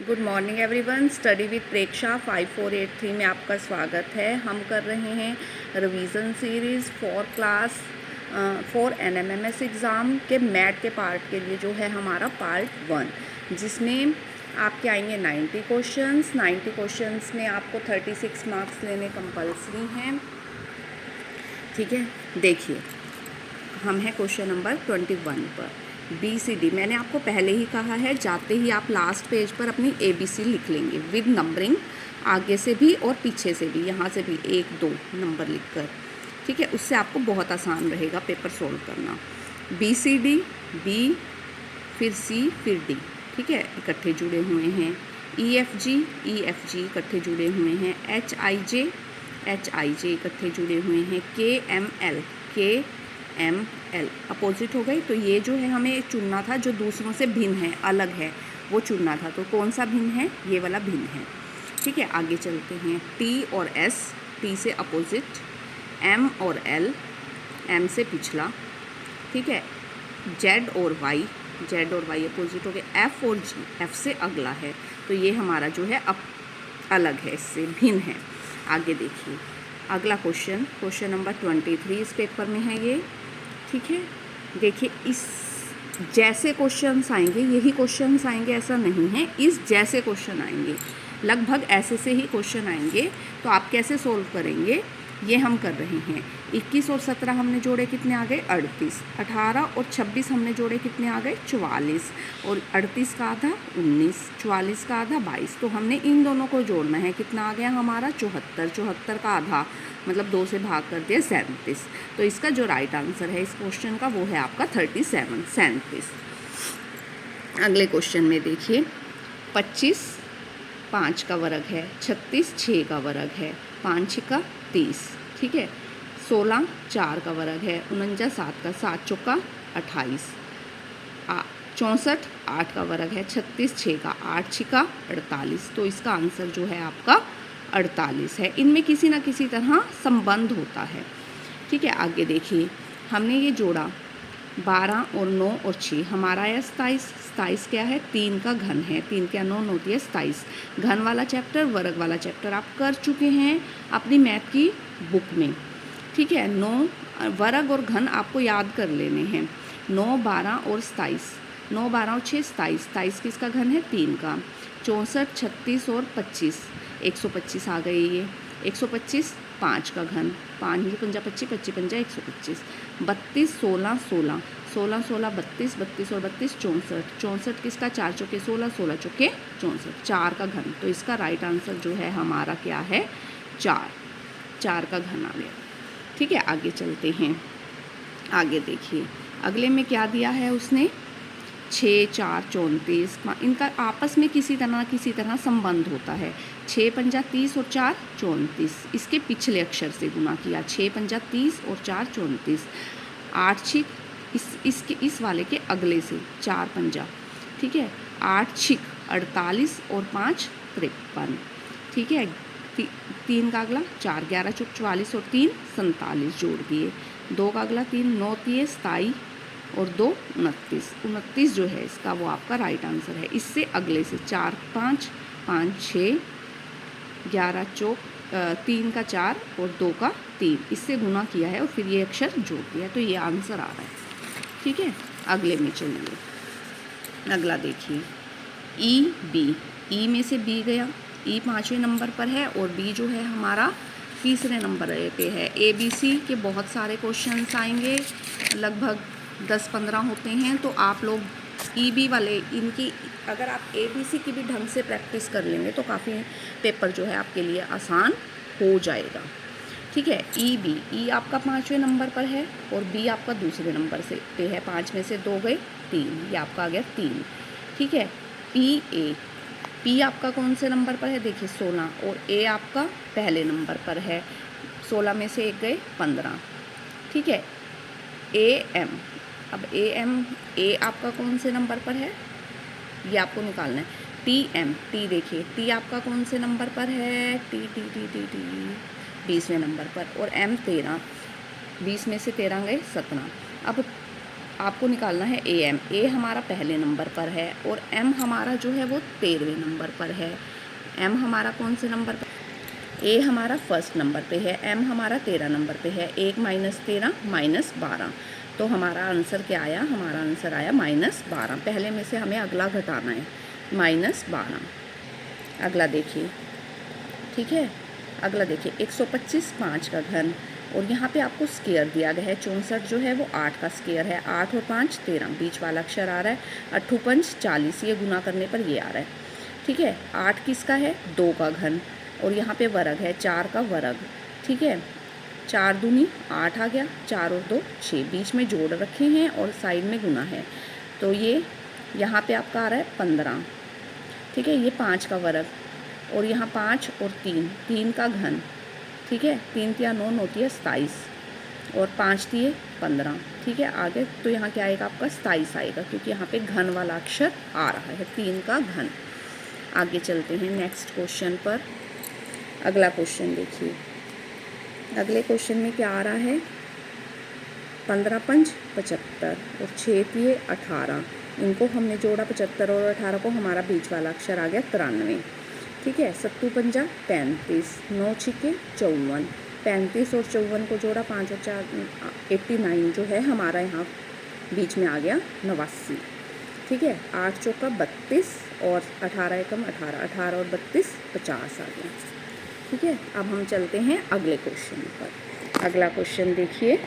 Good morning everyone. Study with Preksha 5483 में आपका स्वागत है। हम कर रहे हैं revision series for NMMS exam के मैट के पार्ट के लिए, जो है हमारा पार्ट 1, जिसमें आपके आएंगे 90 क्वेश्चंस। 90 क्वेश्चंस में आपको 36 मार्क्स लेने कंपल्सरी हैं। ठीक है, देखिए हम हैं क्वेश्चन नंबर 21 पर। BCD मैंने आपको पहले ही कहा है, जाते ही आप लास्ट पेज पर अपनी ABC लिख लेंगे विद नंबरिंग, आगे से भी और पीछे से भी, यहाँ से भी 1-2 नंबर लिखकर। ठीक है, उससे आपको बहुत आसान रहेगा पेपर सोल्व करना। BCD, B फिर C फिर D, ठीक है, इकट्ठे जुड़े हुए हैं। EFG इकट्ठे जुड़े हुए हैं। HIJ इकट्ठे जुड़े हुए हैं। KML अपोजिट हो गई। तो ये जो है हमें चुनना था, जो दूसरों से भिन्न है, अलग है, वो चुनना था। तो कौन सा भिन्न है? ये वाला भिन्न है। ठीक है, आगे चलते हैं। T और S, T से अपोजिट। M और L, M से पिछला। ठीक है, Z और Y अपोजिट हो गए। F और G, F से अगला है। तो ये हमारा जो है अब अलग है, इससे भिन्न है। आगे देखिए अगला क्वेश्चन नंबर 23 इस पेपर में है ये। ठीक है, देखिए इस जैसे क्वेश्चंस आएंगे, यही क्वेश्चंस आएंगे ऐसा नहीं है, इस जैसे क्वेश्चन आएंगे, लगभग ऐसे से ही क्वेश्चन आएंगे। तो आप कैसे सोल्व करेंगे, ये हम कर रहे हैं। 21 और 17 हमने जोड़े, कितने आ गए? 38। 18 और 26 हमने जोड़े, कितने आ गए? 44। और 38 का आधा 19, 44 का आधा 22। तो हमने इन दोनों को जोड़ना है। कितना आ गया हमारा? 74। 74 का आधा मतलब 2 से भाग कर दिया 37। तो इसका जो राइट आंसर है इस क्वेश्चन का, वो है आपका 37। अगले क्वेश्चन में देखिए, 25 5 का वर्ग है, 36 6 का वर्ग है, 5 6 30। ठीक है, 16 4 का वर्ग है, 49 7 का, 7 चौका 28। 64 8 का वर्ग है, 36 6 का, 8 6 का 48। तो इसका आंसर जो है आपका 48 है। इनमें किसी ना किसी तरह संबंध होता है। ठीक है, आगे देखिए हमने ये जोड़ा 12 और 9 और 6, हमारा है 27। 27 क्या है? 3 का घन है। 3 क्या 9 होती है 27। घन वाला चैप्टर, वर्ग वाला चैप्टर आप कर चुके हैं अपनी मैथ की बुक में। ठीक है, 9 वर्ग और घन आपको याद कर लेने हैं। 9 12 और 27, 9 12 और 6 27। 27 किसका घन है? 3 का। 64 36 और 25, 125 आ गए ये। 125 5 का घन, 5 5 25 25 5 125। 32 16 16 16 16 32 32 और 32 64। 64 किसका? 4 चौके 16, 16 चौके 64, 4 का घन। तो इसका राइट आंसर जो है हमारा क्या है? 4 का घन आ गया। ठीक है, आगे चलते हैं। आगे देखिए अगले में क्या दिया है उसने? 6 4 34। इनका आपस में किसी तरह संबंध होता है। 6 पंजा 30 और 4 34। इसके पिछले अक्षर से गुना किया। 6 पंजा 30 और 4 34। 8 6 इस वाले के अगले से 4 पंजा। ठीक है, 8 6 48 और 5 53। ठीक है, 3 का अगला 4 11 चौक 44 और 3 47 जोड़ दिए। 2 का अगला 3 9 3 27 और 2 29 जो है इसका, वो आपका राइट आंसर है। इससे अगले से 4 5 5 6 11 चौक 3 का 4 और 2 का 3, इससे गुना किया है और फिर ये अक्षर जोड़ दिया। तो ये आंसर आ रहा है। ठीक है, अगले में चलिए। अगला देखिए E में से B गया। E 5वें नंबर पर है और B जो है हमारा 3रे नंबर पे है। ABC के बहुत सारे क्वेश्चंस आएंगे, लगभग 10-15 होते हैं। तो आप लोग EB वाले इनकी, अगर आप ABC की भी ढंग से प्रैक्टिस कर लेंगे तो काफ़ी पेपर जो है आपके लिए आसान हो जाएगा। ठीक है, E आपका 5वें नंबर पर है और B आपका 2रे नंबर से पे है। 5 में से 2 गए 3, ये आपका आ गया 3। ठीक है, P आपका कौन से नंबर पर है? देखिए 16 और A आपका पहले नंबर पर है। 16 में से 1 गए 15। ठीक है, AM, अब A आपका कौन से नंबर पर है? ये आपको निकालना है। T देखिए T आपका कौन से नंबर पर है? T 20वें नंबर पर। और M 13, 20 में से 13 गए 17। अब आपको निकालना है ए एम। ए हमारा पहले नंबर पर है और एम हमारा जो है वो 13वें नंबर पर है। एम हमारा कौन से नंबर पर? ए हमारा फर्स्ट नंबर पे है, एम हमारा 13 नंबर पे है। 1 - 13 - 12, तो हमारा आंसर क्या आया? हमारा आंसर आया -12। पहले में से हमें अगला घटाना है, -12। अगला देखिए, ठीक है। अगला देखिए 125 5 का घन, और यहाँ पे आपको स्क्वायर दिया गया है। 64 जो है वो 8 का स्क्वायर है। 8 और 5 13, बीच वाला अक्षर आ रहा है। 8 × 5 40, ये गुना करने पर ये आ रहा है, ठीक है। 8 किसका है? 2 का घन, और यहाँ पे वर्ग है 4 का वर्ग, ठीक है। 4 दूनी 8 आ गया, 4 और 2 6, बीच में जोड़ रखे हैं और साइड में गुना है, तो ये यहाँ पे आपका आ रहा है 15, ठीक है। ये 5 का वर्ग, और यहाँ 5 और 3, 3 का घन, ठीक है। 3 × 9 होती है 27, और 5 × 15, ठीक है। आगे तो यहाँ क्या आएगा आपका? 27 आएगा, क्योंकि यहाँ पे घन वाला अक्षर आ रहा है, 3 का घन। आगे चलते हैं नेक्स्ट क्वेश्चन पर। अगला क्वेश्चन देखिए, अगले क्वेश्चन में क्या आ रहा है? 15 × 5 = 75 और 6 × 18, इनको हमने जोड़ा 75 और 18 को, हमारा बीच वाला अक्षर आ गया 93, ठीक है। 7 × 5 = 35, 9 × 6 = 54, 35 और 54 को जोड़ा, 5 और 4 89 जो है हमारा यहाँ बीच में आ गया 89, ठीक है। 8 चौका 32 और 18 एकम 18, 18 और 32 50 आ गया, ठीक है। अब हम चलते हैं अगले क्वेश्चन पर। अगला क्वेश्चन देखिए,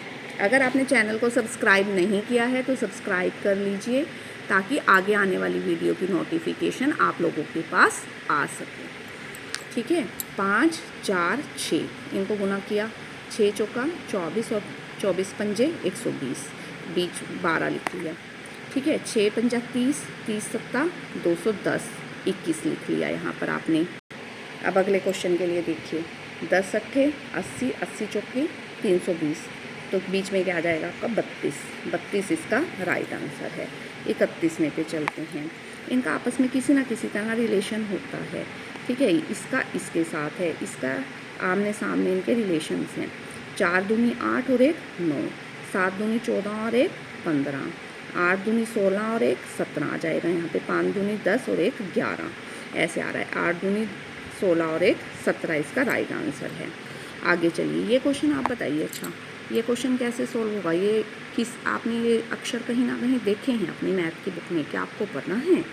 अगर आपने चैनल को सब्सक्राइब नहीं किया है तो सब्सक्राइब कर लीजिए, ताकि आगे आने वाली वीडियो की नोटिफिकेशन आप लोगों के पास आ सके, ठीक है। 5 4 6, इनको गुना किया, 6 चौका 24 और 24 पंजे 120, बीच 12 लिख लिया, ठीक है। 6 × 5 = 30, 30 × 7 = 210, 21 लिख लिया यहाँ पर आपने। अब अगले क्वेश्चन के लिए देखिए, 10 अट्ठे 80, 80 चौके 320, तो बीच में क्या आ जाएगा आपका? 32, 32 इसका राइट आंसर है। 31 में पे चलते हैं। इनका आपस में किसी ना किसी तरह रिलेशन होता है, ठीक है। इसका इसके साथ है, इसका आमने सामने इनके रिलेशंस हैं। 4 दूनी 8 और 1 9, 7 दूनी 14 और 1 15, 8 दूनी 16 और 1 17 आ जाएगा यहाँ पे। 5 दूनी 10 और 1 11, ऐसे आ रहा है। 8 दूनी 16 और 1 17 इसका राइट आंसर है। आगे चलिए, ये क्वेश्चन आप बताइए। अच्छा, ये क्वेश्चन कैसे सोल्व होगा? ये किस आपने ये अक्षर कहीं ना कहीं देखे हैं अपनी मैथ की बुक में, क्या आपको पढ़ना है?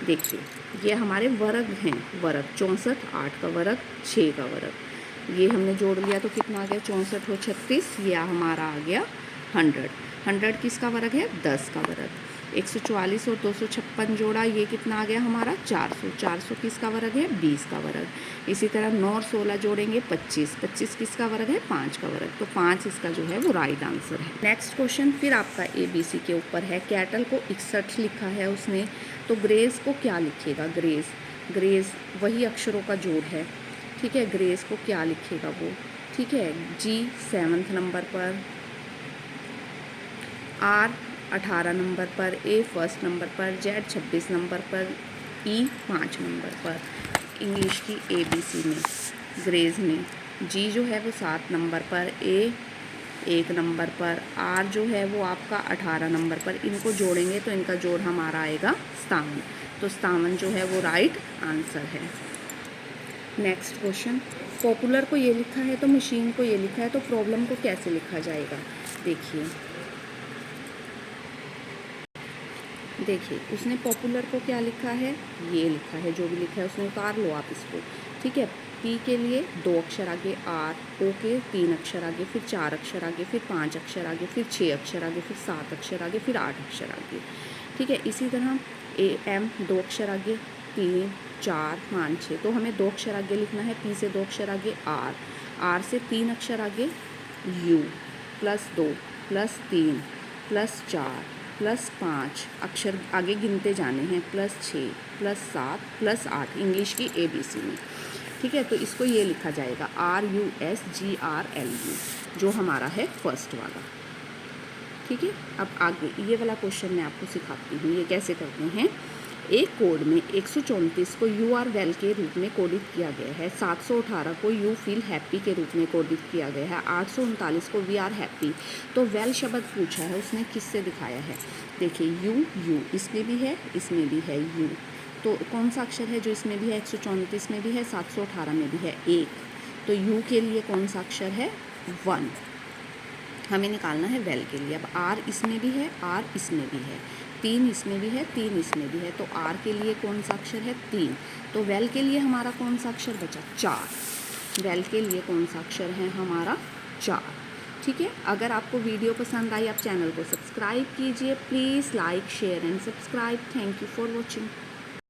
देखिए, ये हमारे वर्ग हैं, वर्ग 64, 8 का वर्ग 6 का वर्ग, ये हमने जोड़ लिया तो कितना आ गया? 64 और 36, ये हमारा आ गया 100। 100 किसका वर्ग है? 10 का वर्ग। 144 और 256 जोड़ा, ये कितना आ गया हमारा? 400। 400 किसका वर्ग है? 20 का वर्ग। इसी तरह 9 और 16 जोड़ेंगे 25, 25 किसका वर्ग है? 5 का वर्ग। तो 5 इसका जो है वो राइट आंसर है। नेक्स्ट क्वेश्चन फिर आपका ABC के ऊपर है। कैटल को 61 लिखा है उसने, तो ग्रेस को क्या लिखेगा? ग्रेस, ग्रेस वही अक्षरों का जोड़ है, ठीक है। ग्रेस को क्या लिखेगा वो, ठीक है। G 7th नंबर पर, R 18 नंबर पर, A 1st नंबर पर, Z 26 नंबर पर, E 5 नंबर पर। इंग्लिश की ABC में, ग्रेज में G जो है वो 7 नंबर पर, A 1 नंबर पर, R जो है वो आपका 18 नंबर पर। इनको जोड़ेंगे तो इनका जोड़ हमारा आएगा 57, तो 57 जो है वो राइट आंसर है। नेक्स्ट क्वेश्चन, पॉपुलर को ये लिखा है तो मशीन को ये लिखा है, तो प्रॉब्लम को कैसे लिखा जाएगा? देखिए, देखिए उसने पॉपुलर को क्या लिखा है? ये लिखा है, जो भी लिखा है उसने उतार लो आप इसको, ठीक है। P के लिए 2 अक्षर आगे R, O के 3 अक्षर आगे, फिर 4 अक्षर आगे, फिर 5 अक्षर आगे, फिर 6 अक्षर आगे, फिर 7 अक्षर आगे, फिर 8 अक्षर आगे, ठीक है। इसी तरह AM 2 अक्षर आगे, 3 4 5 6, तो हमें 2 अक्षर आगे लिखना है। P से 2 अक्षर आगे R, R से 3 अक्षर आगे U, +2 +3 +4 +5 अक्षर आगे गिनते जाने हैं, +6 +7 +8 इंग्लिश की ABC में, ठीक है। तो इसको ये लिखा जाएगा RUSGRLU, जो हमारा है फर्स्ट वाला, ठीक है। अब आगे ये वाला क्वेश्चन मैं आपको सिखाती हूँ, ये कैसे करते हैं। एक कोड में 134 को यू आर वेल के रूप में कोडित किया गया है, 718 को यू फील हैप्पी के रूप में कोडित किया गया है, 839 को वी आर हैप्पी। तो वेल शब्द पूछा है, उसने किससे दिखाया है? देखिए यू इसमें भी है, इसमें भी है यू। तो कौन सा अक्षर है जो इसमें भी है? 134 में भी है, 718 में भी है, एक। तो यू के लिए कौन सा अक्षर है? 1 हमें निकालना है वेल के लिए। अब आर इसमें भी है, आर इसमें भी है, 3 इसमें भी है, 3 इसमें भी है। तो आर के लिए कौन सा अक्षर है? 3। तो वेल के लिए हमारा कौन सा अक्षर बचा? 4। वेल के लिए कौन सा अक्षर है हमारा? 4। ठीक है। अगर आपको वीडियो पसंद आई, आप चैनल को सब्सक्राइब कीजिए please, like share and subscribe. Thank you for watching.